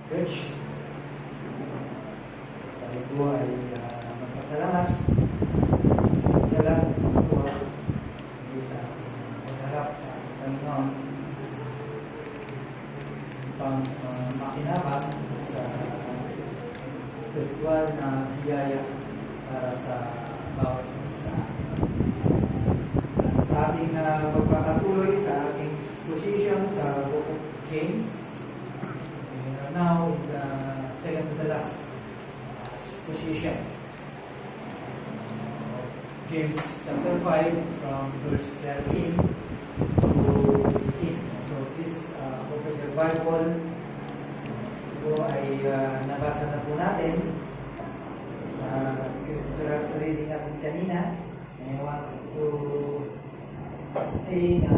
Church. Tayo po ay magpasalamat. Dala po sa pagharap sa Panginoon upang makinabang sa spiritual na biyaya para sa bawat isa sa atin. Sa ating magpapatuloy sa aking exposition sa Book of James, we are now in the second to the last exposition. James chapter 5 from verse 13 to 18. So please open your Bible. Ito ay nabasa na po natin sa scripture reading natin kanina. I want to say na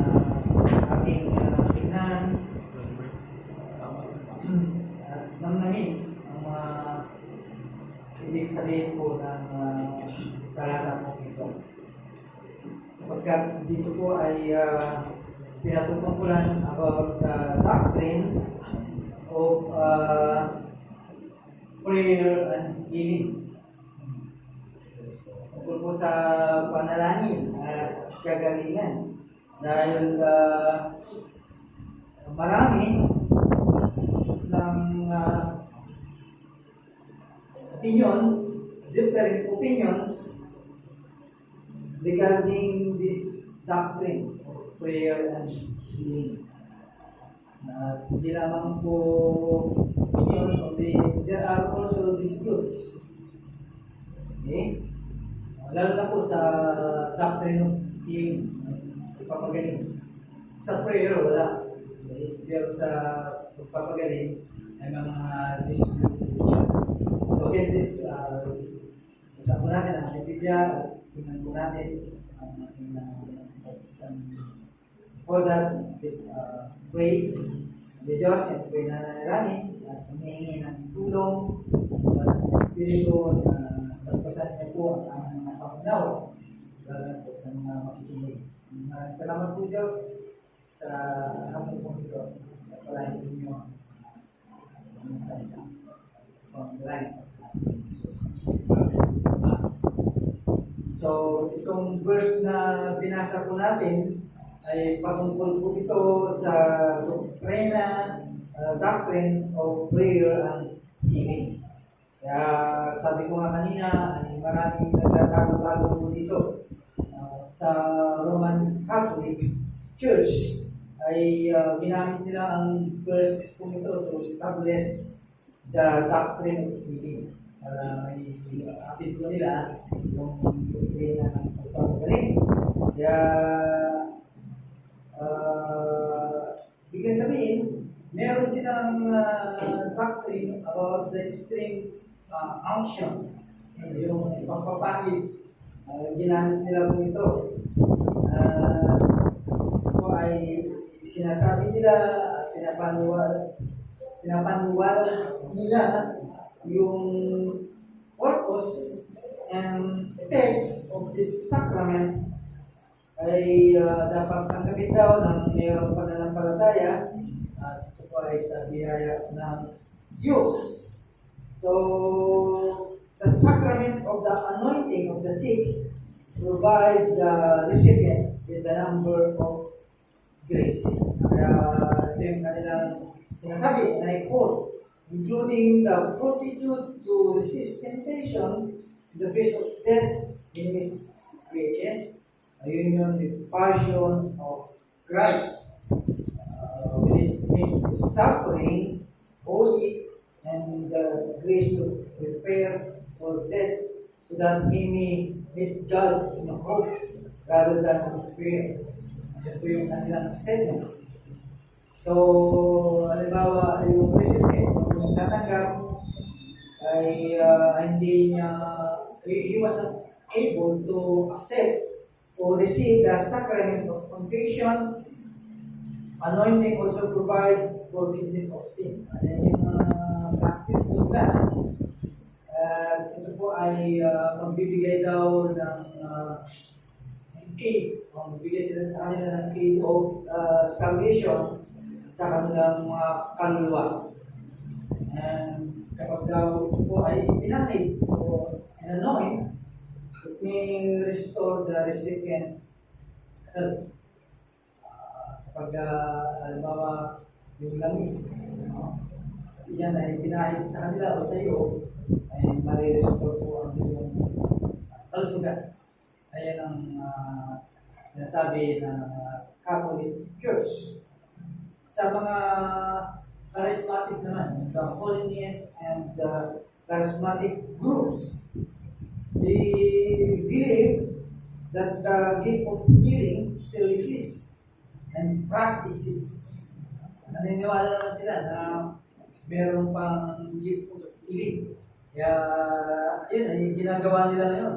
ating tingnan at namnamin ang mga ibig sabihin po ng talata po ito. Sapagkat dito po ay pinatutungkulan about the doctrine of prayer and healing. Tungkol po sa panalangin at kagalingan. Dahil marami ng different opinions regarding this doctrine of prayer and healing. Hindi lamang po opinion, there are also disputes. Okay? Lalo na po sa doctrine of healing, pagpapagaling. Sa prayer, wala. Okay? Pero sa pagpapagaling, ay mga dispute siya. So again, this, usapan po natin ang ating video at tingnan po natin ang ating text. Before that, please pray sa Diyos at pray na nanalangin at humihingi ng tulong ng Espiritu na paspasan niyo po ang mga pangunawa, lalo na po sa mga makikinig. Maraming salamat po Diyos sa hapon po ito. Palahin po niyo ang salita. Pang-life sa Jesus. So, itong verse na binasa po natin ay patungkol po ito sa doctrines of prayer and healing. Kaya sabi ko nga kanina ay maraming nagtatalo-talo po dito. Sa Roman Catholic Church ay ginamit nila ang verses po ito to establish the doctrine of healing. Para may apid po nila yung doktrina ng pagpapagaling. Kaya bigyan sabihin, meron silang doctrine about the extreme unction, yung pagpapahid. Ginamit nila po ito. Ito ay sinasabi nila at pinapaniwala nila yung purpose and effects of this sacrament ay dapat tanggapin daw ng mayroong pananampalataya at ito ay sa biyaya ng Diyos. So, the sacrament of the anointing of the sick provide the recipient with a number of graces. Kaya ito yung kanilang sinasabi, and I quote, including the fortitude to resist temptation in the face of death in his weakness, a union with passion of Christ, with his makes his suffering holy, and the grace to prepare for death so that he may meet God in hope rather than in fear. Ito yung kanilang statement. So, halimbawa, yung president, kung tatanggap, ay hindi niya, he was not able to accept or receive the sacrament of confession. Anointing also provides forgiveness of sin. Ayan yung practice po na. Ito po ay magbibigay daw ng aid. Magbibigay sila sa kanila ng aid of salvation sa kanilang mga kaluluwa. And kapag daw ito po ay pinahid o anoint, it may restore the recipient health. Kapag halimbawa yung langis, yan ay pinahid sa kanila o sa iyo, ay marirestore po ang iyong kalusugan. Ayan ang sinasabi ng Catholic Church. Sa mga charismatic naman, the holiness and the charismatic groups, they believe that the gift of healing still exists and practice it. Naniniwala naman sila na meron pang gift of healing. Kaya, yun ay ginagawa nila ngayon.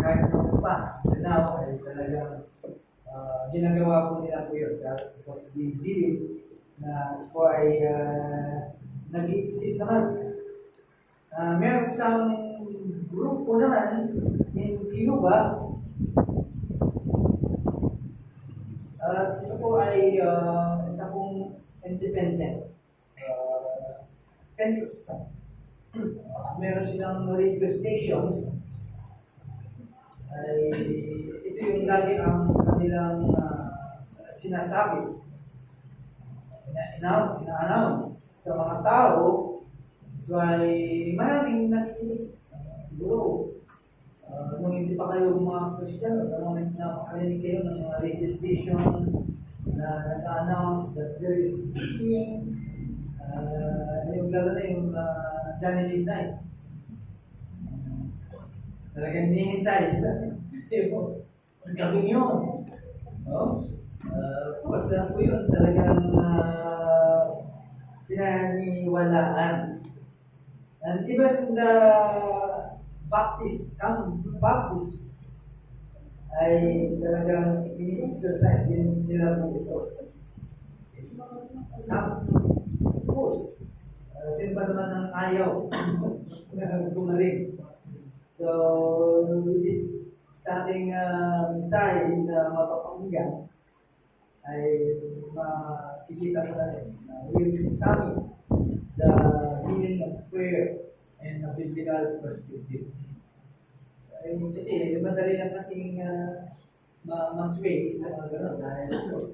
Kahit noon pa, now ay talagang ginagawa po nila po yun. Because they believe na ito ay nag-exist naman. Meron isang grupo naman in Cuba. Ito po ay isa pong independent Pentecostal. Meron silang radio station. Ay, ito yung lagi ang kanilang sinasabi, ina-announce sa mga tao. So ay maraming nakikinig. Siguro, nung hindi pa kayo mga Christian, moment na makarinig kayo ng mga radio station na nag-announce that there is healing, yung lalo na yung Johnny Midnight. Talagang hinihintay. Ang gawin yun. Puwas lang po yun. Talagang pinaniwalaan. And even the some Baptists ay talagang ini-exercise din nila po ito. Some, of course, sino ba naman ang ayaw na gumaling? So, with this sa ating mensahe na mapapakinggan, ay makikita mo natin na we'll examine the healing of prayer and a biblical perspective. Kasi madali lang kasing masway sa mga gano'n dahil of course,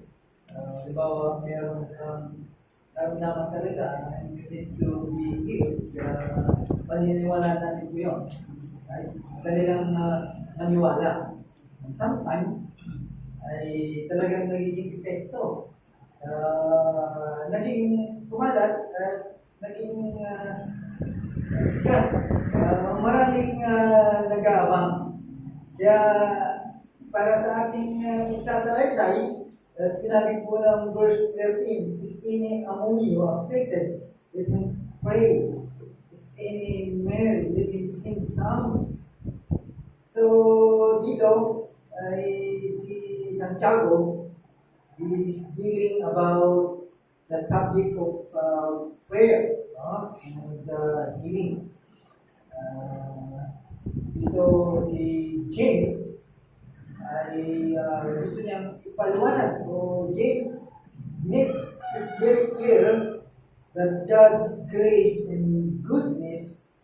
diba meron kang naramdaman talaga and you need to be healed. Kaya paniniwala natin po yun. Right? Madali lang maniwala. And sometimes, ay talagang nagiging epekto. Naging kumalat at naging sikat. Maraming nag-aabang. Kaya para sa ating igsasalaysay, sinabi po ng verse 13, is any among you afflicted, let him pray. Is any merry, let him sing psalms. So, dito ay si Santiago is dealing about the subject of prayer and healing. Dito si James ay gusto niyang ipaliwanag o James makes it very clear that God's grace and goodness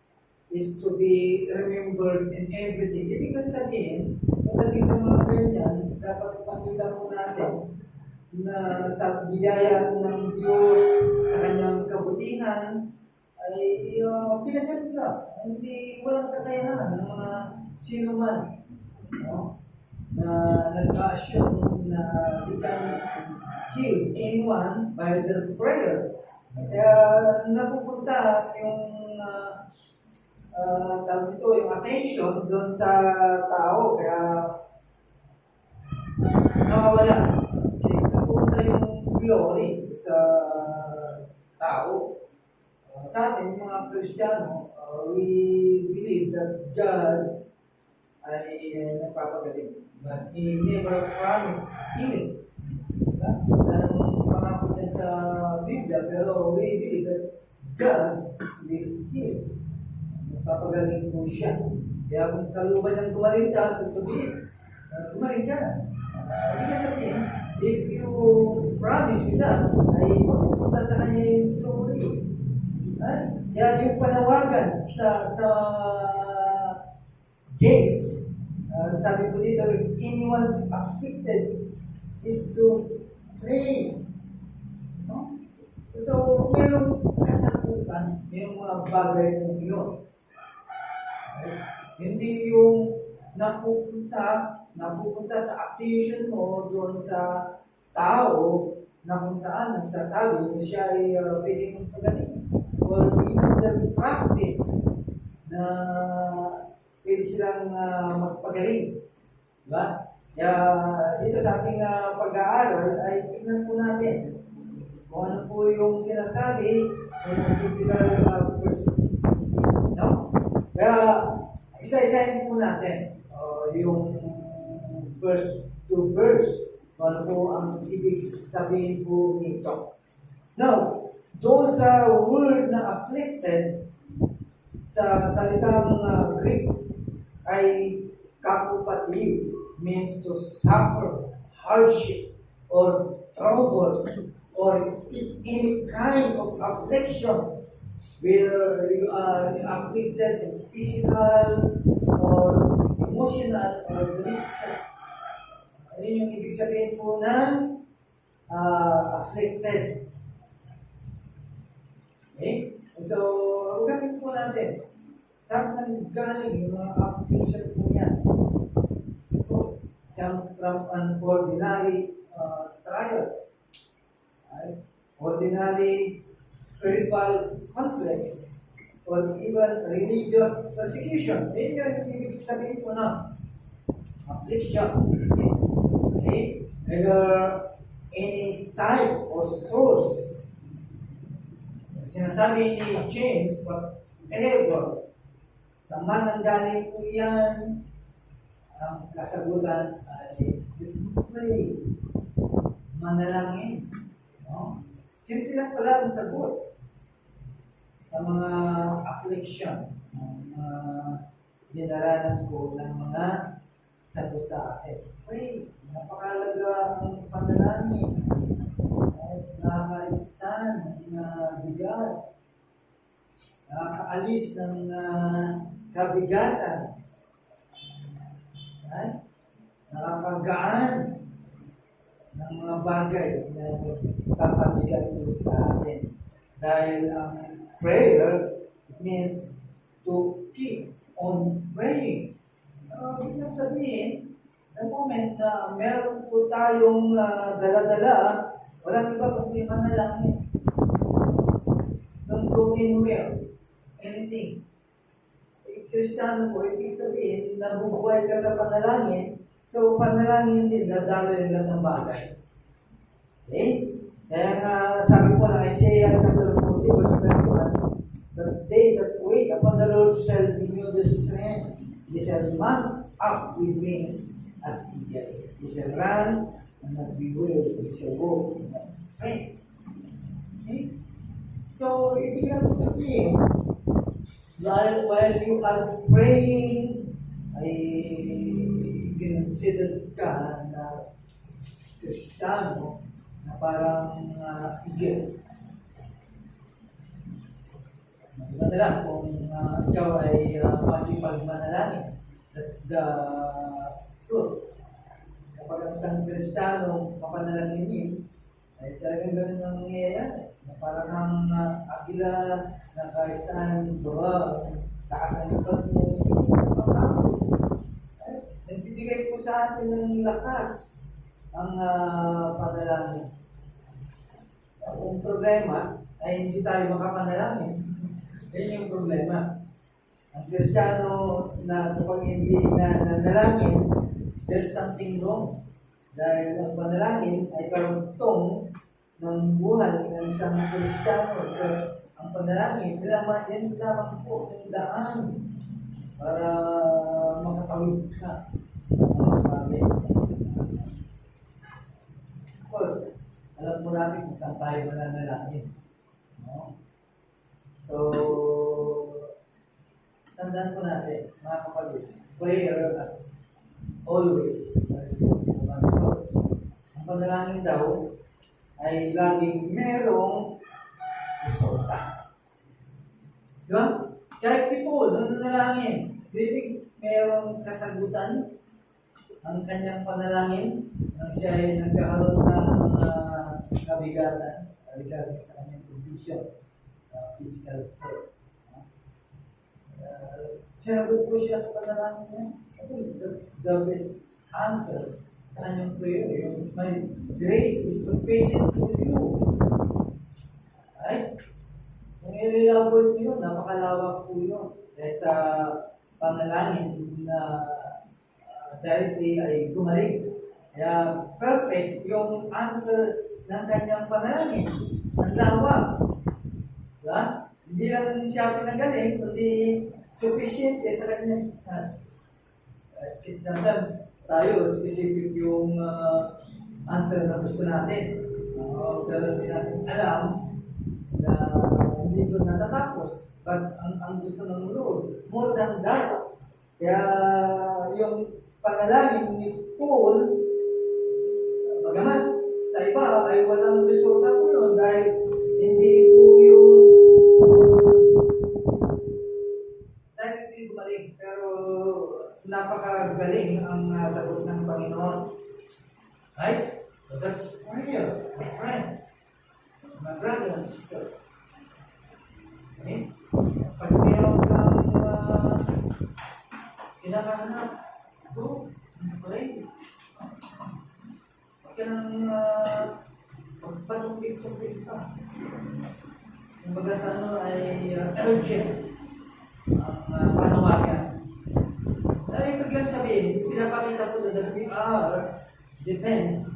is to be remembered in everything. Ibig sabihin, pagdating sa mga ganyan, dapat makita po natin na sa biyaya ng Diyos, sa kanyang kabutihan, ay pinagyan ka. Hindi walang kakayahan ng mga sino man. Na nag-assume na we can heal anyone by their prayer. Kaya napupunta yung tawag dito, yung attention doon sa tao. Kaya nawawala. Napupunta yung glory sa tao. Sa atin, mga Kristiyano, we believe that God ay nagpapagaling. But He never promised healing. Wala namang pangako din sa Biblia, pero we believe that God will heal. Nagpapagaling po siya. Kaya kung kaluban niyang gumaling ka sa tubig, gumaling ka. Ibig sabihin, if you promise with that, ay pupunta sa kanya yung glory. Kaya yung panawagan sa James, sabi ko dito, if anyone is afflicted, is to pray. No? So, merong kasakutan yung mga bagay mo yun. Okay? Hindi yung napupunta sa attention mo doon sa tao na kung saan nagsasabi na siya ay pwedeng magaling. Or even the practice na pwede silang magpagaling. Diba? Kaya dito sa ating pag-aaral ay tignan po natin kung ano po yung sinasabi ng biblical person. No? Kaya isa-isahin po natin yung verse to verse kung ano po ang ibig sabihin po nito. Now, doon sa word na afflicted sa salitang Greek ay kapupatid, means to suffer hardship or troubles or any kind of affliction, whether you are afflicted in physical or emotional or domestic. Ayun yung ibig sabihin po ng afflicted. Okay? So, ugatin po natin. Saan nang galing yung mga affliction po yan? Of course, comes from ordinary trials. Right? Ordinary spiritual conflicts or even religious persecution. Ayun yung ibig sabihin po ng affliction. Okay? Whether any type or source. Sinasabi ni James, whatever, sa man ang galing po yan, ang kasagutan ay pray, manalangin. No? Simple lang pala ang sagot sa mga affliction na dinaranas ko ng mga sagot sa atin. Pray, napakalaga ang panalangin. Nakakaigsan na bigat, nakakaalis ng kabigatan, right? Nakakagaan ng mga bagay na nagpapabigat po sa atin. Dahil ang prayer means to keep on praying. Ibig sabihin, the moment na meron po tayong dala-dala, walang iba kundi manalangin. Don't go anywhere. Anything. Kristiyano po, ibig sabihin, nabubuhay ka sa panalangin, so panalangin din, nadalo nila ng bagay. Okay? Kaya nga, sabi po ng Isaiah chapter 40, verse 31, "But they that wait upon the Lord shall renew their strength. They shall mount up with wings as eagles. They shall run and not be weary. They shall walk and not faint." Okay? So, ibig lang sabihin, while you are praying, ay considered ka na Kristiyano na parang eagle. Madala kung ikaw ay masipag manalangin, that's the fruit. Kapag ang isang Kristiyano mapanalangin, ay talagang ganun ang nangyayari. Na parang ang agila na kahit saan baba, taas ang lipat mo, nagbibigay po sa atin ng lakas ang panalangin. Ang problema ay hindi tayo makapanalangin. Yan yung problema. Ang Kristiyano na kapag hindi na nanalangin, there's something wrong. Dahil ang panalangin ay karugtong ng buhay ng isang Kristiyano. Because ang panalangin, yan lamang po yung daan para makatawid ka sa mga bagay. Of course, alam mo natin kung saan tayo mananalangin. No? So, tandaan po natin, mga kapatid, prayer as always. Ang panalangin daw ay laging merong resulta. Di ba? Kahit si Paul, nung nanalangin, do you think mayroong kasagutan ang kanyang panalangin nang siya ay nagkakaroon ng kabigatan regarding sa kanyang condition, physical health. Sinagot ko siya sa panalangin niya. I think that's the best answer sa kanyang prayer. Yung, my grace is sufficient for you. Right? Kung i-elaborate mo yun, napakalawak po yun. Kaya sa panalangin na directly ay gumaling. Kaya perfect yung answer ng kanyang panalangin. Ang lawak. Diba? Hindi lang siya pinagaling, kundi sufficient sa kanyang kasi sometimes tayo specific yung answer na gusto natin. Pero hindi natin alam na hindi ito natatapos. But ang gusto ng Lord, more than that. Kaya yung panalangin ni Paul, bagaman sa iba ay walang resulta po yun dahil hindi po yung gumaling. Pero napakagaling ang sagot ng Panginoon. Right? So that's prayer, my friend, my brother and sister. Okay? Pag meron kang kinakahanap, go, pray. Huwag ka nang magpatupig-tupig ka. Kumbaga sa ano ay urgent ang panawagan. Ibig lang sabihin, pinapakita po na that we are depend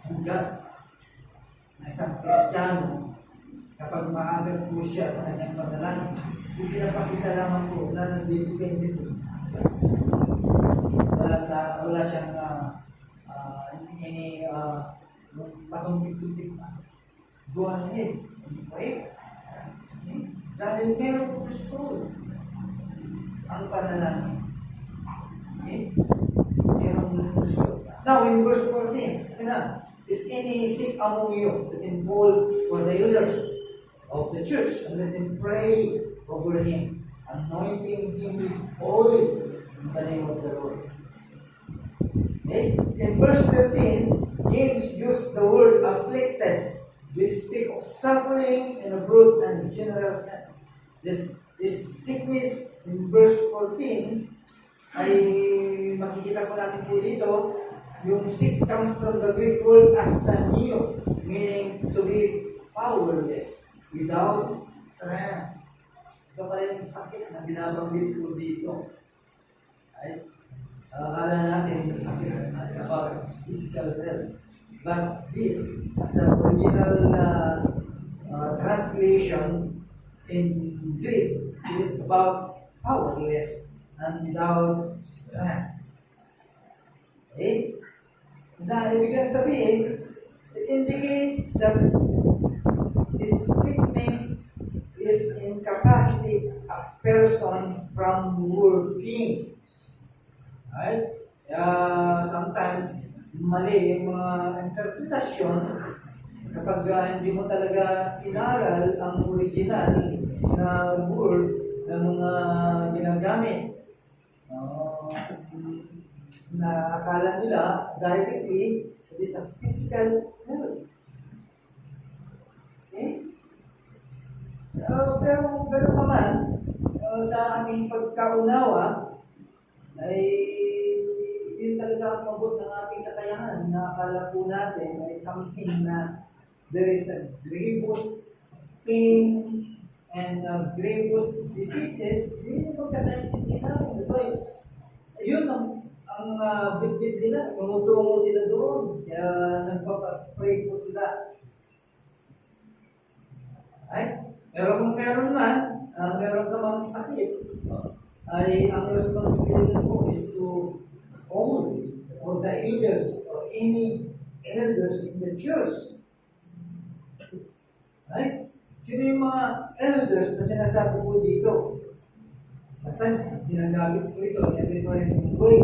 on God. Na isang Kristiyano, kapag maagal po siya sa kanyang panalangin, pinapakita lamang po na nagdidepende po sa Diyos. Wala siyang patungkit-tungkit pa. Go ahead and pray. Dahil meron po gusto ang panalangin. Okay? Meron gusto. Now, in verse 14, ito na, is any sick among you that involve for the elders of the church and let them pray over him, anointing him with oil in the name of the Lord. Okay? In verse 13, James used the word afflicted, which speak of suffering in a broad and general sense. This sickness in verse 14 ay makikita ko natin po dito, yung sick comes from the Greek word astanio, meaning to be powerless, without strength. Ito pala yung sakit na binabanggit ko dito. Ay, akala natin sakit about physical health. But this, as the original translation in Greek, is about powerless and without strength. Okay? Na ibig sabihin, it indicates that this sickness is incapacitates a person from working. Right? Sometimes, mali yung mga interpretasyon kapag hindi mo talaga inaral ang original na word ng mga ginagamit. Na akala nila directly it is a physical health. Okay? Pero gano'n pa man, sa ating pagkaunawa, ay yun talaga ang mabot ng ating kakayahan na akala po natin ay something na there is a grievous pain and grievous diseases, hindi mo pagkakaintindi natin. So, yun ang bit-bit nila, tumutungo sila doon, kaya nagpapapray po sila. Right? Pero kung meron man, meron ka mang sakit, ay ang responsibility mo is to own or the elders or any elders in the church. Right? Sino yung mga elders na sinasabi po dito? Sometimes, ginagamit po ito in a different way.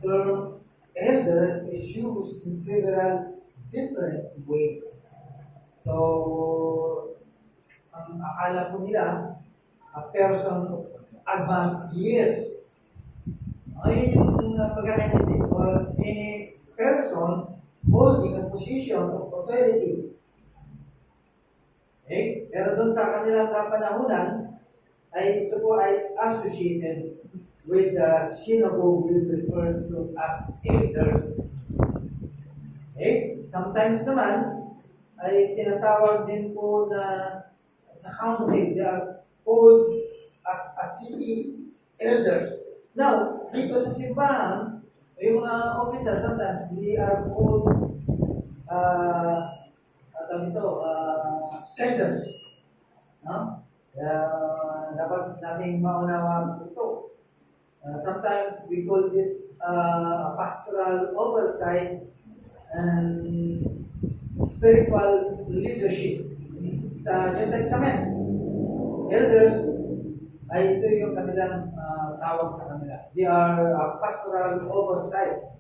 Term elder is used in several different ways. So, ang akala po nila a person of advanced years. Ayun yung pagkakaintindi or any person holding a position of authority. Okay? Pero doon sa kanilang kapanahunan, ay ito po ay associated with the synagogue which refers to as elders. Okay? Sometimes naman, ay tinatawag din po na sa council, they are called as city elders. Now, dito sa simbahan, yung mga officers sometimes, they are called elders. No? Dapat nating maunawa ito. Sometimes we call it pastoral oversight and spiritual leadership. Sa New Testament, elders ay ito yung kanilang tawag sa kanila. They are pastoral oversight.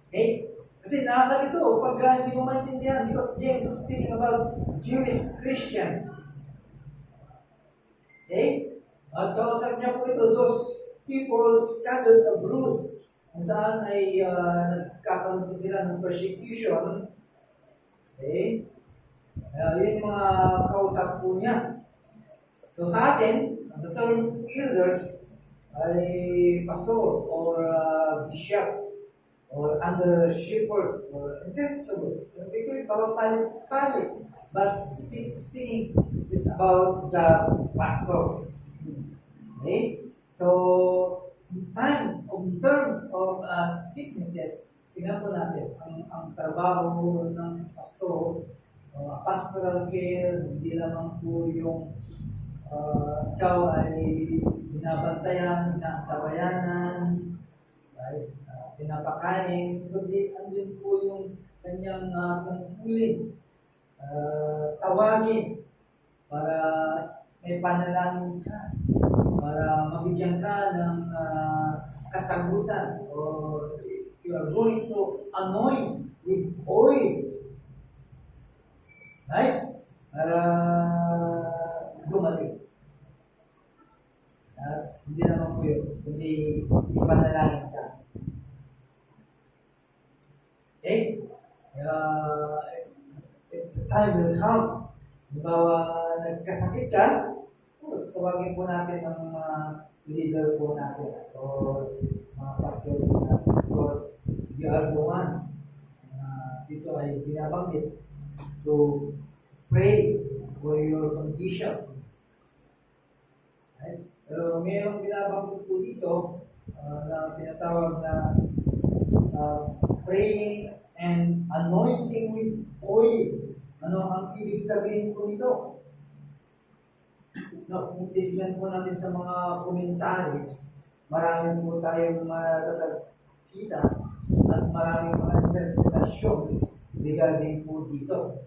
Okay? Kasi nakakalito pag hindi mo maintindihan because James is speaking about Jewish Christians. Okay? At kausap niya po ito, those people scattered abroad kung saan ay nagkakaroon po sila ng persecution. Okay? Yun yung mga kausap po niya. So sa atin, the term elders ay pastor or bishop or under shepherd or interchangeable. Actually, palit-palit. But speaking is about the pastor. Okay? So, in terms of sicknesses, tingnan po natin, ang trabaho ng pastor, pastoral care, hindi lamang po yung ikaw ay binabantayan, inaantabayanan, right? Pinapakain, kundi andun po yung kanyang tungkulin, tawagin para may panalangin ka, para mabigyan ka ng kasagutan, or you are going to anoint with oil, right? Para gumaling. Hindi naman po yun, kundi ipanalangin ka. Okay? The time will come. Halimbawa, nagkasakit ka, tapos tawagin po natin ang mga leader po natin o mga pastor po natin because they are the one. Dito ay binabanggit to pray for your condition. Right? Pero mayroong binabanggit po dito na tinatawag na praying and anointing with oil. Ano ang ibig sabihin po nito? No, kung titignan po natin sa mga commentaries, marami po tayong matatagkita at maraming mga interpretasyon regarding po dito.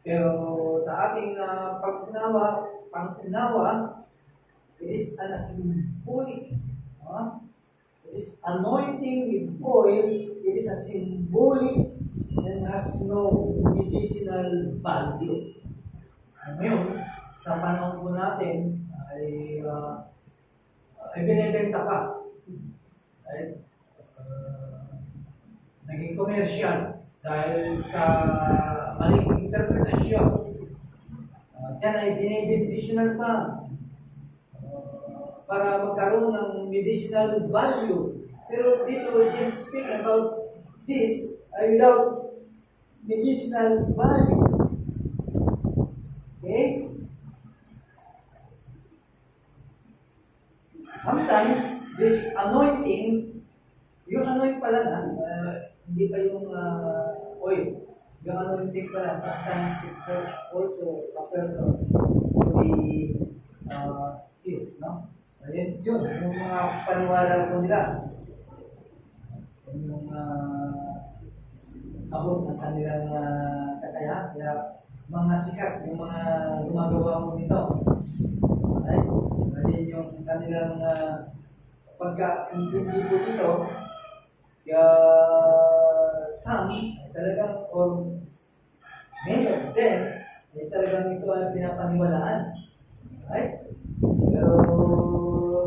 Pero sa ating pag-unawa, it is an symbolic. It is anointing with oil. It is a symbolic and has no medicinal value. Ngayon, sa panahon po natin, ay binibenta pa. Right? Naging commercial dahil sa maling interpretasyon. Yan ay binibindisyonan pa para magkaroon ng medicinal value. Pero dito, just speak about this without medicinal value. Okay? Sometimes, this anointing, yung anointing pala na, hindi pa yung oil. Yung anointing pala, sometimes it hurts also a person to be healed, no? Ayun, yung mga paniwala po nila. Yung abot ng kanilang katayahan. Kaya mga sikat, yung mga gumagawa mo nito. Right? Ayun yung kanilang pagka-intindi po dito. Kaya some, talagang, or many of them, talagang ito ay pinapaniwalaan. Right? Pero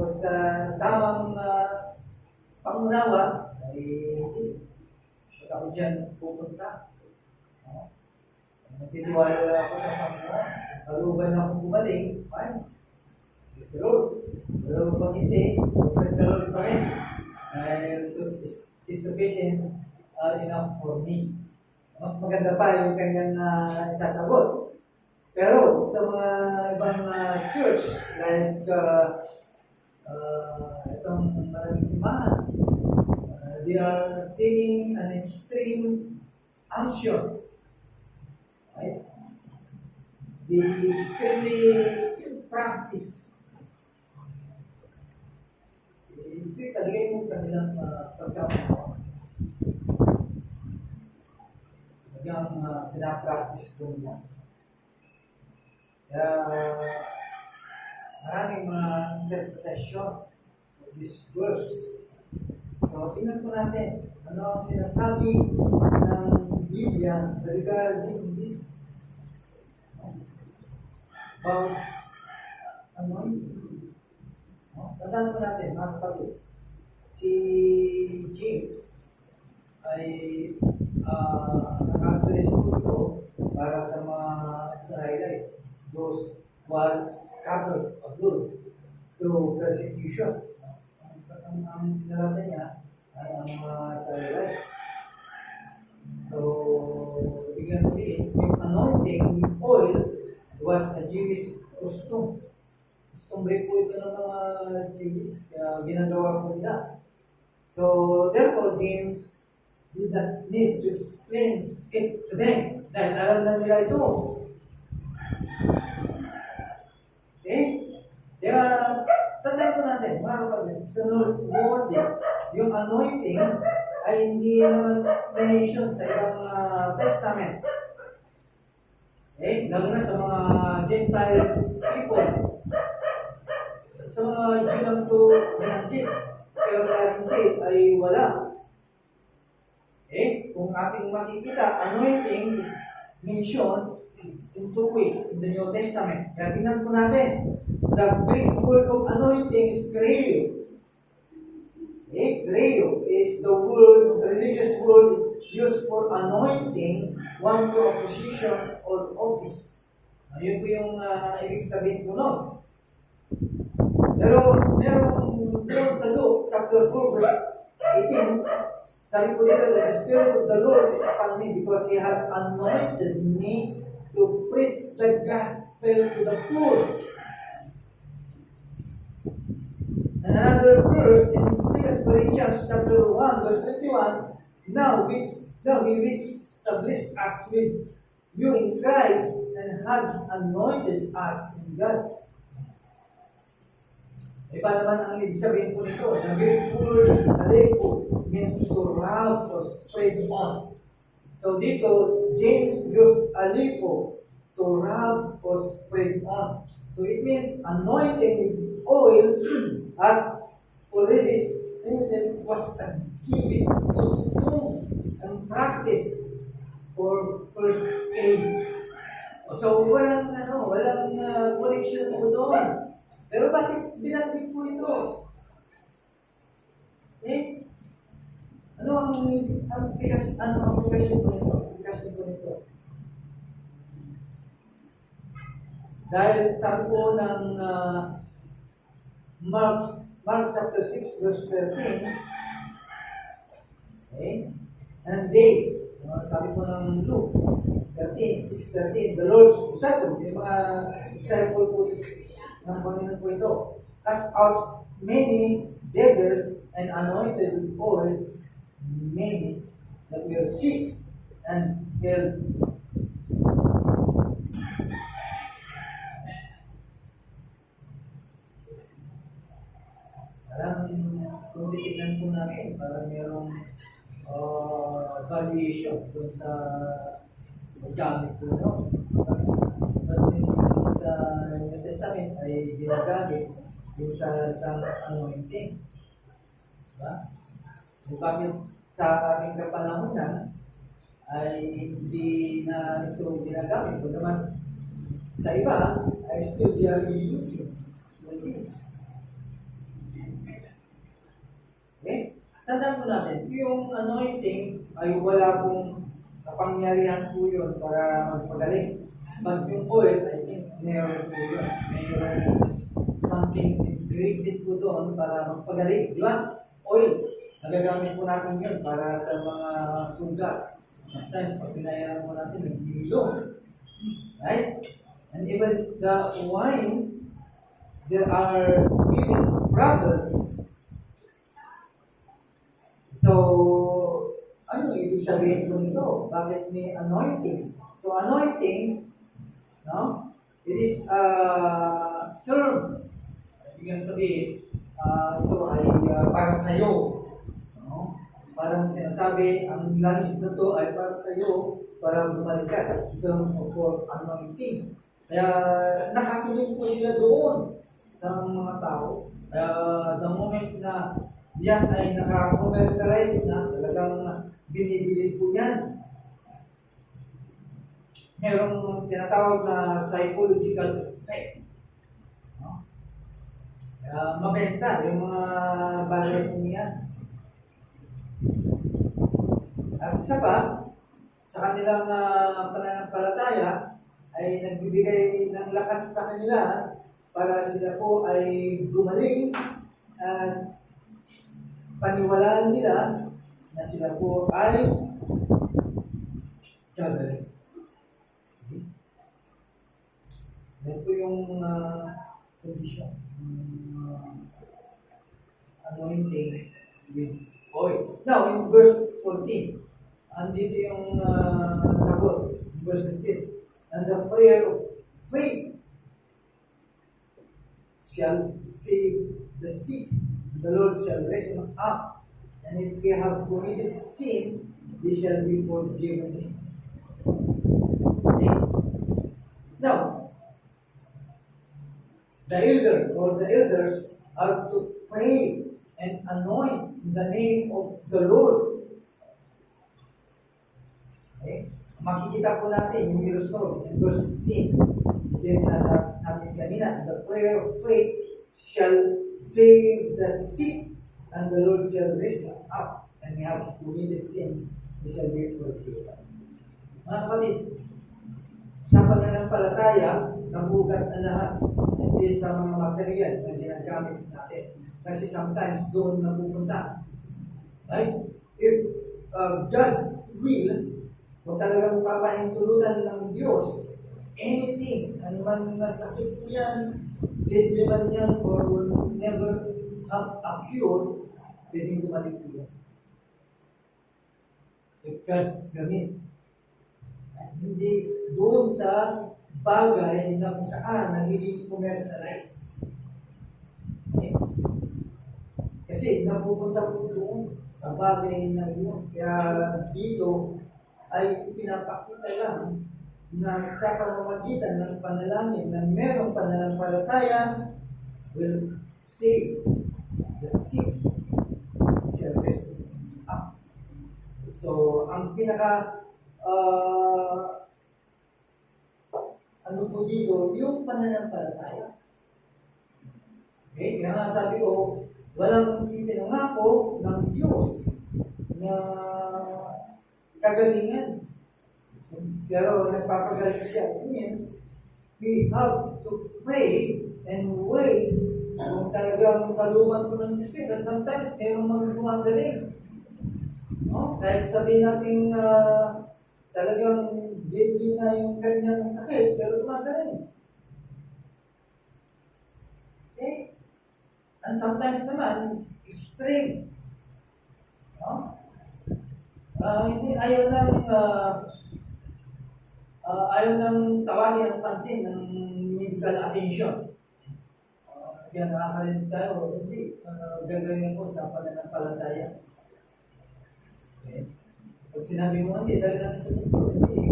sa tamang pangunawa, ay hindi. Pag ako dyan pupunta, magtitiwala lang ako sa Panginoon. Kaluban akong gumaling, fine. Praise the Lord. Pero pag hindi, praise the Lord pa rin. Is sufficient enough for me. Mas maganda pa yung kanyang isasagot. Pero sa mga ibang church, like itong maraming simbahan, they are taking an extreme action. Right? They extremely practice. Ito'y talagay mo kanilang pagkakaroon. Talagang pinapractice ko nila. Kaya maraming mga interpretation of this verse. So, tingnan po natin ano ang sinasabi ng Biblia regarding this about anointing. Tandaan po natin, mga kapatid, si James ay naka-address ito para sa mga Israelites, those who are scattered abroad through persecution. Ang sinaratan niya ay ang mga Israelites. So, ibig sabihin, yung anointing with oil was a Jewish custom. Customary po ito ng mga Jews, kaya ginagawa po nila. So, therefore, James did not need to explain it to them. Dahil alam na nila ito. Okay? Kaya, tandaan po natin, mga kapatid, sa word, yung anointing ay hindi naman mention sa ibang testament. Okay? Lalo na sa mga Gentiles people. Sa mga Jew lang ito binanggit. Pero sa hindi ay wala. Okay? Kung ating makikita, anointing is mentioned in two ways in the New Testament. Kaya tingnan po natin. The Greek word of anointing is kreo. Okay? Kreo is the word, the religious word used for anointing one to a position or office. Yun po yung ibig sabihin po nun. Pero meron doon sa Luke chapter 4 verse 18, sabi po dito, the Spirit of the Lord is upon me because He hath anointed me to preach the gospel to the poor. And another verse in 2 Corinthians chapter 1 verse 21, now He which established us with you in Christ and hath anointed us in God. Iba naman ang ibig sabihin po nito. The Greek word is alepo, means to rub or spread on. So dito, James used alepo, to rub or spread on. So it means anointing with oil as already stated was a Jewish custom and practice for first aid. So walang connection po doon. Pero bakit binanggit po ito? Ano ang aplikasyon po nito? Dahil sabi po ng Mark chapter 6 verse 13, okay? And they, sabi po ng Luke 6:13, the Lord's disciple, yung mga disciple po ng Panginoon po ito, cast out many devils and anointed with oil many that were sick and healed. Parang kung titignan po natin, parang merong variation dun sa gamit po, no? Sa New Testament ay ginagamit yung sa anointing. Diba? Yung bakit sa ating kapanahunan ay hindi na ito ginagamit. Kung naman Sa iba, ay still they are using like this. Okay? Tandaan po natin, yung anointing ay wala pong kapangyarihan po yun para magpagaling. But yung oil, I think, meron po yun. Meron something ingredient po doon para magpagaling. Di ba? Oil. Nagagamit po natin yun para sa mga sugat. Sometimes, pag pinayaran mo natin, naghihilong. Right? And even the wine, there are healing properties. So, ano ibig sabihin ko nito? Bakit may anointing? So, anointing, no? It is a term. Ibig sabihin, ito ay para sa'yo. No? Parang sinasabi, ang langis na to ay para sa'yo, para bumalik ka. That's the term for anointing. Kaya nakatingin po sila doon sa mga tao. Kaya the moment na yan ay naka-commercialize na, talagang binibili po yan. Merong tinatawag na psychological effect. No? Mabenta yung mga bagay po yan. At isa pa, sa kanilang pananampalataya, ay nagbibigay ng lakas sa kanila para sila po ay gumaling at paniwalaan nila na sila po ay gagaling. Yan po yung condition. Anointing with oil. Now, in verse 14, andito yung sagot. Verse 15. And the prayer of faith shall save the sick. The Lord shall raise them up. And if we have committed sin, they shall be forgiven. Okay? Now, the elder or the elders are to pray and anoint in the name of the Lord. Okay? Makikita po natin yung mirror in verse 15. Ito yung nasa natin kanina. The prayer of faith shall save the sick, and the Lord shall raise them up, and we have committed sins, He shall be forgiven. Mga kapatid, sa pananampalataya, nabugat na lahat, hindi sa mga material na ginagamit natin. Kasi sometimes doon napupunta. Right? If God's will, kung talagang papahintulutan ng Diyos, anything, anuman na sakit po yan, deadly man yan, or will never have a cure, pwedeng gumaling po yan. If God's permit. At hindi doon sa bagay na kung saan nagiging commercialize. Okay? Kasi napupunta po doon sa bagay na iyon. Kaya dito ay pinapakita lang na sa pamamagitan ng panalangin na merong pananampalataya will save the sick shall rest up. So, ang pinaka ano po dito, yung pananampalataya. Okay? Kaya nga sabi ko, walang ipinangako ng Diyos na kagalingan. Pero nagpapagaling siya. It means, we have to pray and wait kung talagang kaluman ko ng Espiritu. Sometimes, mayroong mga gumagaling. No? Kahit sabihin natin talagang deadly na yung kanyang sakit, pero gumagaling. Okay? And sometimes naman, extreme. No? Hindi, ayaw nang tawagin ang pansin ng medical attention. Kaya nakakarinig tayo, hindi, gagawin ko sa pananampalataya. Okay? Pag sinabi mo, hindi, dahil natin sa doktor, hindi,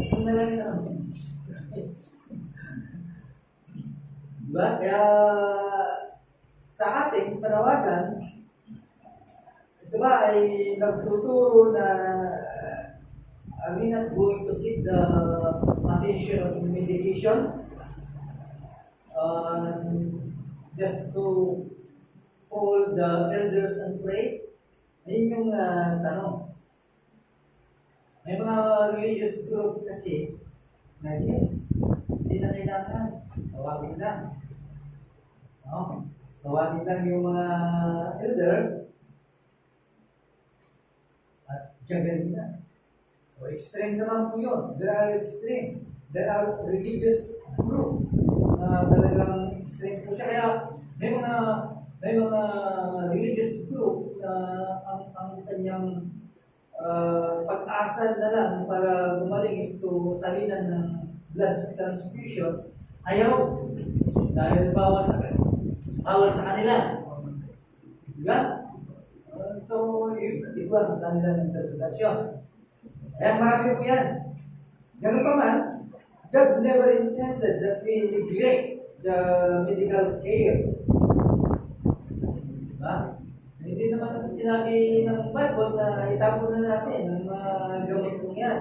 yung nalangin na naman. Diba? Kaya sa ating panawagan, ito ba ay nagtuturo na are we not going to seek the attention of medication? Just to call the elders and pray? Ayun yung tanong. May mga religious group kasi na yes, hindi na kailangan. Tawagin lang. No? Tawagin lang yung mga elder at gagaling na. So extreme naman po yun. There are extreme. There are religious group na talagang extreme po siya. Kaya may mga religious group na ang kanyang pag-asa na lang para gumaling is to salinan ng blood transfusion, ayaw. Dahil bawal sa kanila. Diba? So, iba ang kanilang interpretasyon. Kaya marami po yan. Ganun pa man, God never intended that we neglect the medical care. Diba? Hindi naman sinabi ng Bible na itapon na natin ang mga gamot kong yan.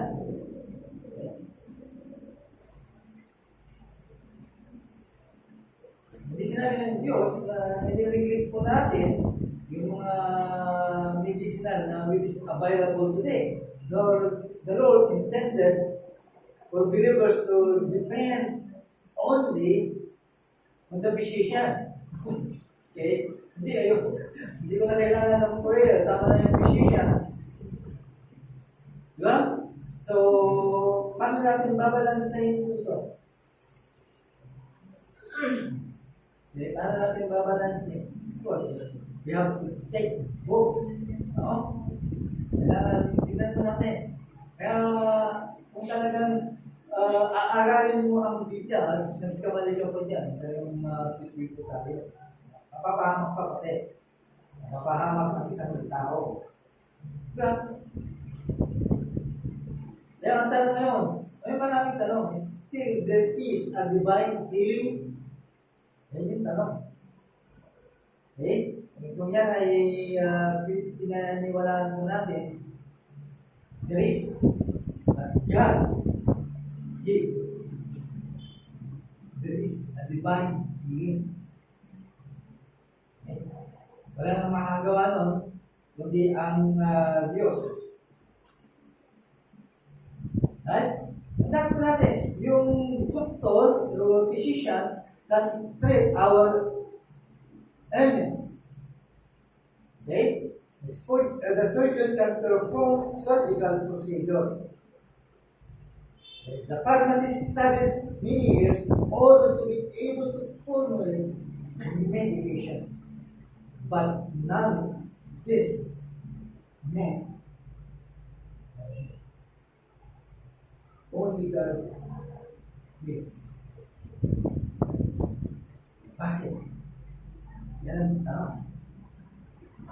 Hindi sinabi ng Diyos na i-neglect po natin yung mga medicinal na which is available today. The Lord intended for believers to depend only on the physician. Okay? Hindi ko na kailangan ng prayer. Tama na yung physicians. Diba? So, paano natin babalansahin ito? Okay, paano natin babalansahin? Of course, we have to take both. No? Kailangan tignan mo natin. Kaya, kung talagang aaralin mo ang Biblia at nagkamali ka po dyan, talagang sisweet po tayo. Mapapahamak pa pati. Mapapahamak ng isang tao. Diba? Kaya ang tanong ngayon, may maraming tanong, still there is a divine healing? Yan yung tanong. Okay? Kung yan ay pinaniwalaan mo natin, there is a God give. There is a divine healing. Wala nang makagawa nun, kundi ang Diyos. Right? Tandaan natin, yung doktor, yung physician, can treat our ailments. Okay? The surgeon can perform surgical procedure. Okay? The pharmacist studies many years in order to be able to formulate medication. But none this meant only God gives. Bakit? Yan ang tanong.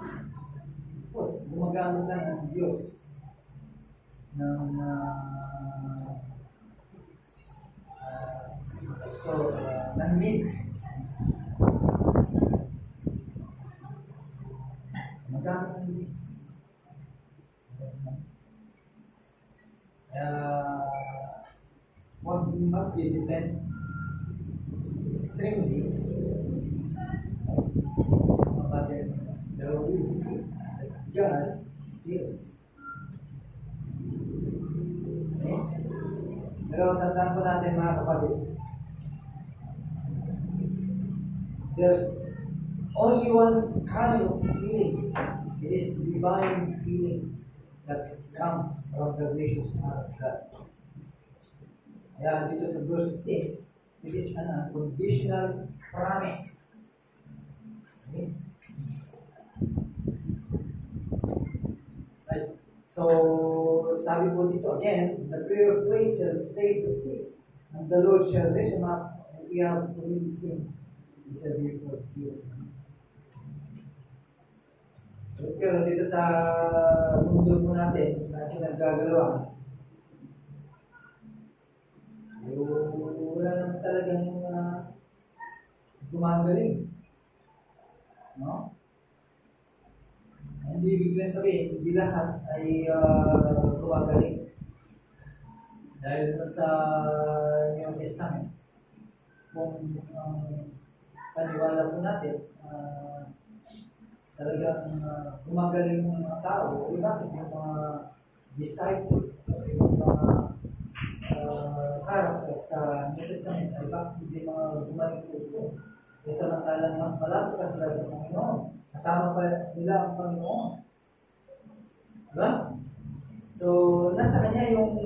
Of course, gumagamit lang ang Diyos ng ng needs. Gumagamit ng needs. What must be depend extremely about the will that God gives. Okay? Pero tandaan po natin mga kapatid, there's only one kind of healing. It is divine healing that comes from the gracious hand of God. Kaya dito sa verse 15, it is an unconditional promise. Okay? Right. So, sabi po dito again, the prayer of faith shall save the sick, and the Lord shall raise him up, and we have committed sin. He shall be forgiven. Pero dito sa mundo po natin, naggagalawan, wala naman talagang gumagaling. No? Hindi biglang sabihin, hindi lahat ay gumagaling. Dahil dun sa New Testament, kung ang paniwala po natin, talagang gumagaling ng mga tao, bakit yung mga disciple, yung mga character sa New Testament ay bakit hindi mga gumaling po? E samantalang mas malapit pa sila sa Panginoon. Kasama pa nila ang Panginoon. Diba? So, nasa kanya yung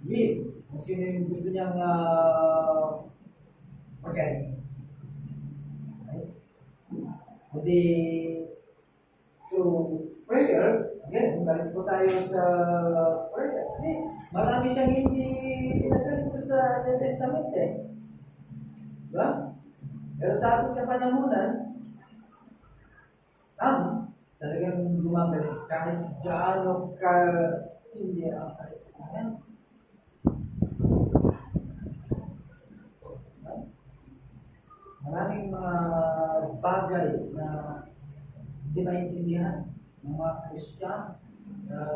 will. Kung sino yung gusto niyang magaling. Right? Hindi through prayer, again, balik po tayo sa prayer. Kasi marami siyang hindi pinagaling sa New Testament eh. Diba? Pero sa ating kapanahunan, talagang gumagaling kahit gaano ka hindi ang sakit. Ayan. Maraming mga bagay na hindi maintindihan ng mga Christian.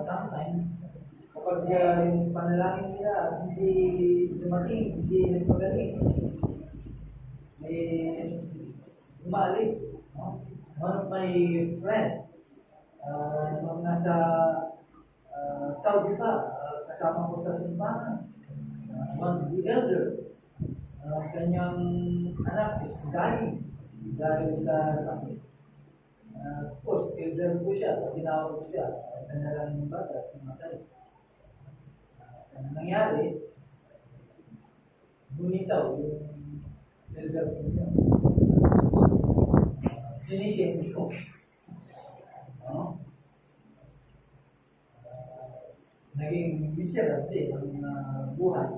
Sometimes, kapag yung panalangin nila hindi dumating, hindi nagpagaling, may umalis. No? One of my friend, nung nasa Saudi pa, kasama ko sa simbahan, one of the elder, kanyang anak is dying dahil sa sakit. Of course, elder po siya, tinawag ko siya, kanya lang yung bata, pumatay. Ano nangyari, bumitaw yung elder po niya. Sinisip ko. Naging miserable ang buhay.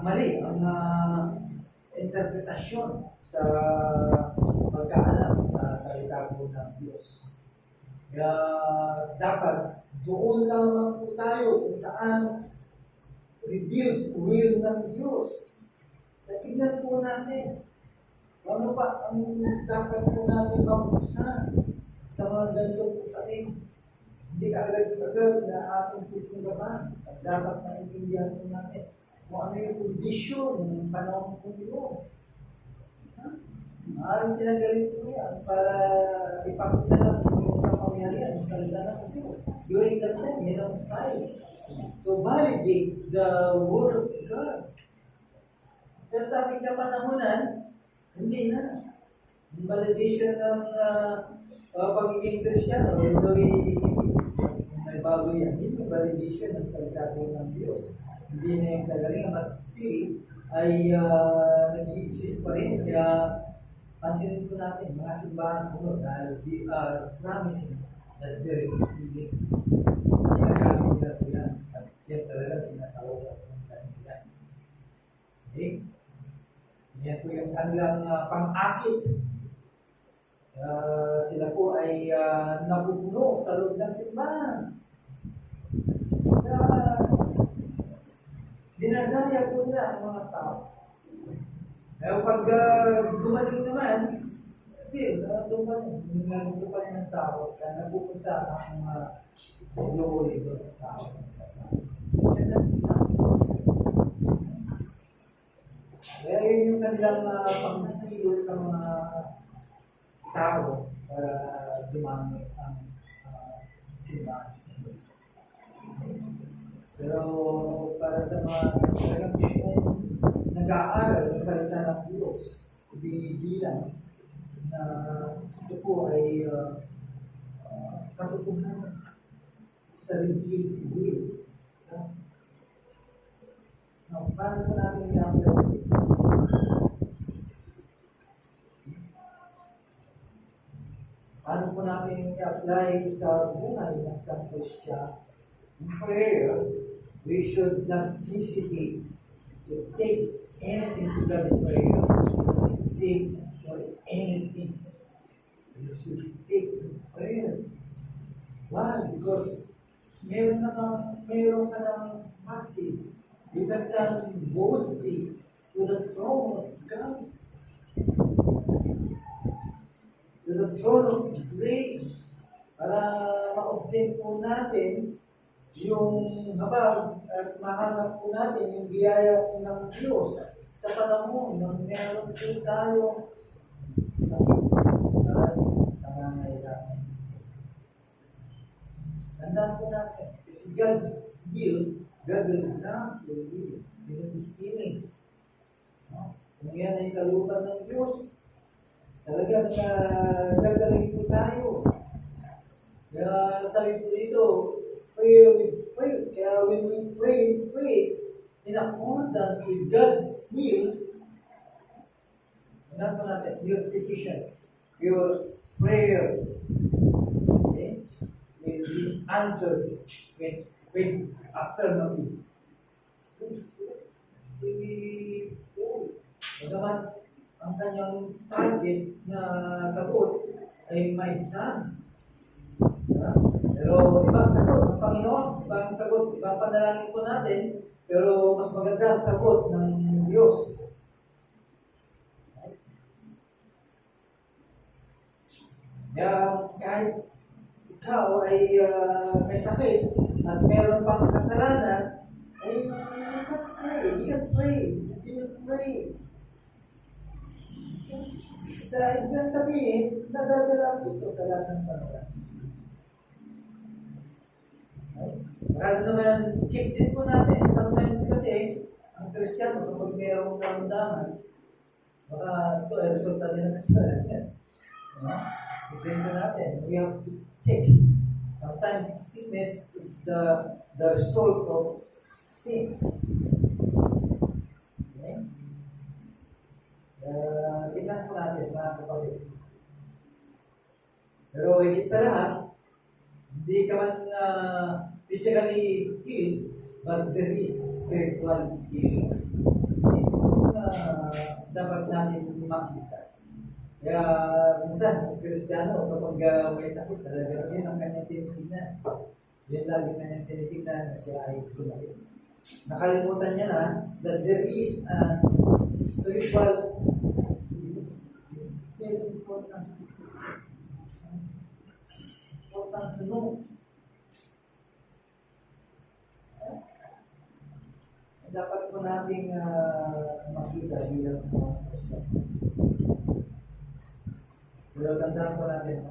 Mali ang interpretasyon sa pagkaalam sa salita po ng Diyos. Kaya dapat doon lamang po tayo kung saan revealed will ng Diyos. Tignan po natin. Ano ba ang dapat po natin mabuksan sa mga ganitong usain? Hindi ka agad-agad na ating susungaban at dapat maintindihan po natin kung ano yung kondisyon ng panahon po yun. Maaaring pinagaling po yan para ipakita lang yung kapangyarihan ng salita ng Diyos during the time, minang's time, to validate the Word of God. Pero sa ating kapanahunan, hindi na. Yung validation ng pagiging Kristiyano, yung the way it is, may bago yan. Hindi yung validation ng salita po ng Diyos. Hindi na yung kagalingan, but still ay nag-i-exist pa rin. Kaya pansinin po natin, mga simbahan po dahil they are promising that there is healing. Ginagamit nila po yan. At yan talagang sinasawag at yan. Okay? Yan po yung kanilang pang-akit. Sila po ay napupuno sa loob ng simbahan. Dinadaya po nila ang mga tao. Pero pag gumaling naman, still, dumaling. Nagpupunta ng tao at napupunta ang glory doon sa tao ng sasabi. Yan ang promise. Kaya yun yung kanilang pang-silo sa mga tao para dumami ang simbahan. Pero para sa mga talagang nag-aaral ng salita ng Diyos, binibilang na ito po ay katutunan sa revealed will. Paano po natin i-apply? Paano po natin i-apply sa buhay ng isang Kristiyano? In prayer, we should not hesitate to take anything to God in prayer, receive or anything. We should take in prayer. Why? Because meron ka ng passage. You can come boldly to the throne of God, to the throne of grace. para ma-obtain po natin yung habag at mahanap po natin yung biyaya ng Diyos sa panahon ng meron po tayo sa nangangailangan. Tandaan po natin, if God's will, God will grant your will. Yun ang healing. No? Kung yan ay kalooban ng Diyos, talagang gagaling po tayo. Kaya sabi po dito, prayer with faith. Kaya when we pray with faith, in accordance with God's will, tandaan po natin, your petition, your prayer, okay, will be answered with affirmative. Si Paul, bagaman ang kanyang target na sagot ay may son. Pero ibang sagot ng Panginoon, ibang sagot, ibang panalangin po natin, pero mas maganda ang sagot ng Diyos. Kaya kahit ikaw ay may sakit at meron pang kasalanan, ay you can pray. Sa ibang sabihin, nadadala po ito sa lahat ng panahon. Kasi naman, check din po natin. Sometimes kasi, ang Kristiyano, kapag mayroong karamdaman, baka ito ay resulta din ng kasalanan. Check din po natin. We have to check. Sometimes sickness is the result of sin. Okay? Tignan po natin, mga kapatid. Pero higit sa lahat, hindi ka man physically healed, but there is spiritual healing. Dapat natin makita. Kaya minsan, Kristiyano, kapag may sakit, talaga yun ang kanyang tinitignan. Yun lagi kanyang tinitignan na siya ay gumaling. Nakalimutan niya na that there is a spiritual important to know. Dapat po nating makita bilang mga Kristiyan. Pero tandaan po natin,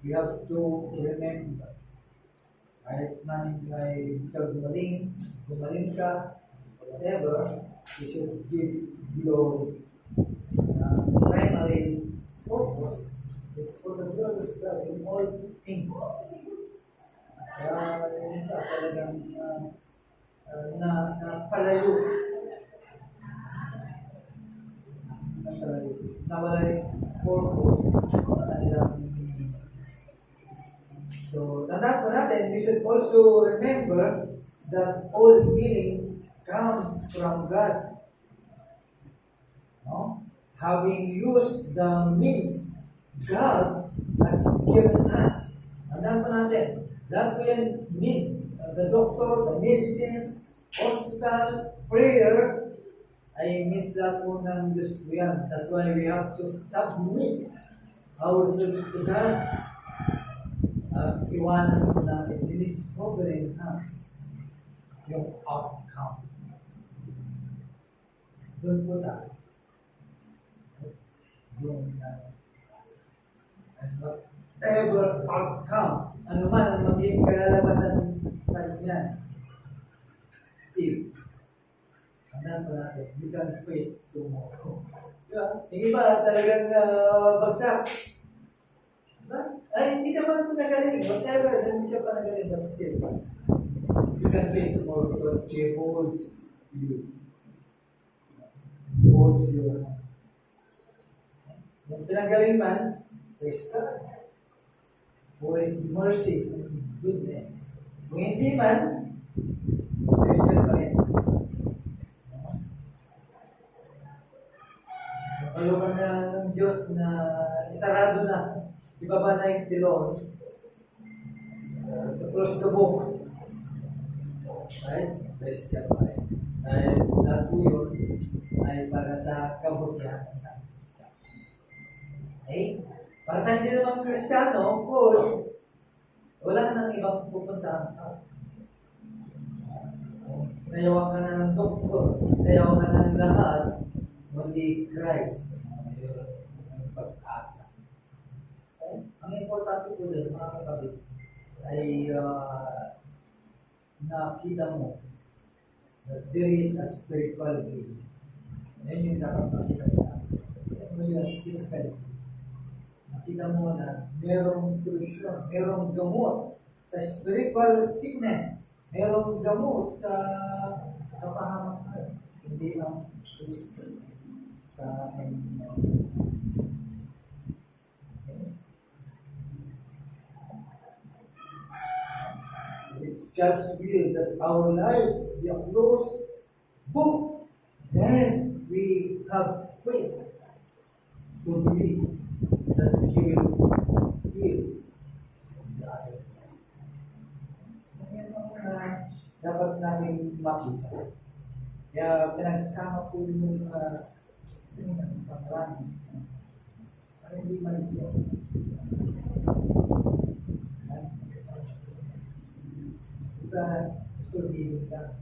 we have to remember, kahit man may ikaw gumaling ka, whatever, you should give glory. Primary purpose is for the glory of God in all things. Kaya yun ka talagang palayo. Nawala yung purpose na kanilang meaning. So, tandaan po natin, we should also remember that all healing comes from God. No? Having used the means God has given us. Tandaan po natin, lahat po yan means, the doctor, the medicines, hospital, prayer, ay means lahat po ng Diyos po yan. That's why we have to submit ourselves to God. Iwanan po natin, in His sovereign hands, yung outcome. Doon po tayo. And whatever outcome, ano man ang magiging kalalabasan pa rin yan, still, tandaan pa natin, you can face tomorrow. Diba? Yung iba talagang bagsak. Diba? Ay, hindi ka pa nagaling. Whatever, hindi ka pa nagaling, but still, you can face tomorrow because He holds you. He holds your hand. Kung pinagaling man, praise God. For His mercy and goodness. Kung hindi man, praise God pa rin. Kalungan na ng Diyos na isarado na, ibaba na yung tilon, to close the book. Right? Praise God pa rin. Dahil lahat po yun ay para sa kabutihan ng San Francisco. Okay? Para sa hindi naman Kristiyano, of course, wala nang ibang pupuntahan ka. Nayawan ka na ng doktor, nayawan ka na ng lahat, kundi Christ ang pag-asa. Okay? Ang importante po doon, mga kapatid, ay nakita mo that there is a spiritual being. Yan yung dapat makita mo. Yan mo yung physical. Nakita mo na merong solusyon, merong gamot sa spiritual sickness, merong gamot sa kapahamakan. Hindi lang Kristo sa akin. It's God's will that our lives be a closed book. Then we have faith to believe that He will heal the others. Yan ang dapat natin makita. Kaya pinagsama po yung pangarami para hindi malito. Gusto din ka.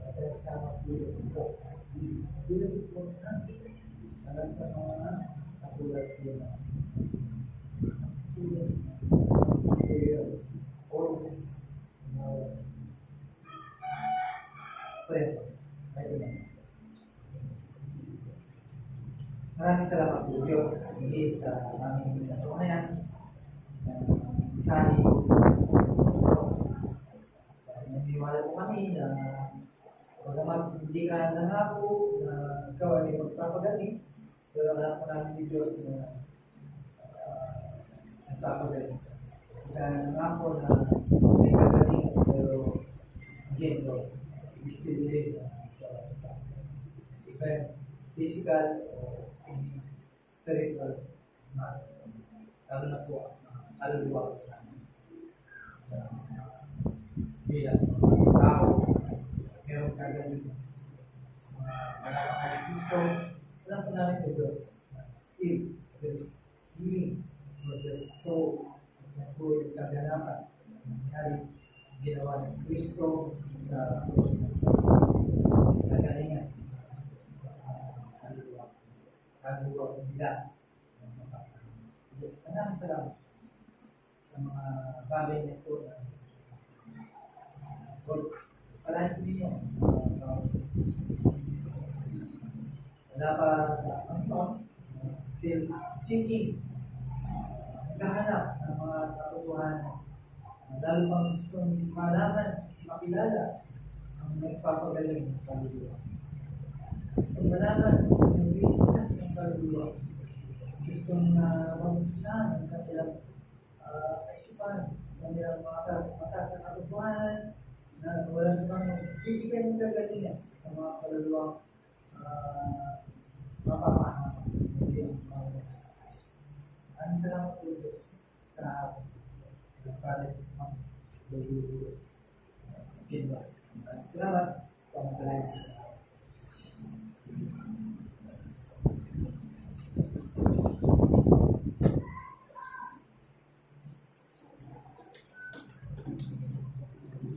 Pinagsama po yung because this is very important para sa mga katulad ko na is always prayer. Maraming salamat po Diyos hindi sa aming katunayan na mensahe ko sa naniwala po kami na bagamat hindi ka nangako na ikaw ay magpapagaling, pero alam po namin ni Diyos na nagpapagaling. Kaya nangako na may kagalingan, pero again, Lord, we still believe na even physical or spiritual na lalo na po ang kaluluwa namin. Bilang mga tao, merong kagalingan sa mga malakang ni Kristo, alam po namin po Diyos, still, there is healing for the soul. Yan po yung kaganapan na nangyari ginawa ng Kristo sa krus ng kagalingan. Kaluluwa nila. Diyos, maraming salamat sa mga bagay na ito na palahin po ninyo wala pa sa Panginoon, still seeking, naghahanap ng mga katotohanan, lalo pang gustong malaman, makilala ang nagpapagaling ng kaluluwa. Gustong malaman yung likas ng kaluluwa. Gustong mabuksan ang kanilang kaisipan, kanilang mata sa katotohanan, na wala namang bibigyan ng kagalingan sa mga kaluluwang mapapahama. Hindi ang mga nasa Christ. Ang salamat po Diyos sa akin. Nagpalit ang lululo. Salamat. Pangalain sa Jesus.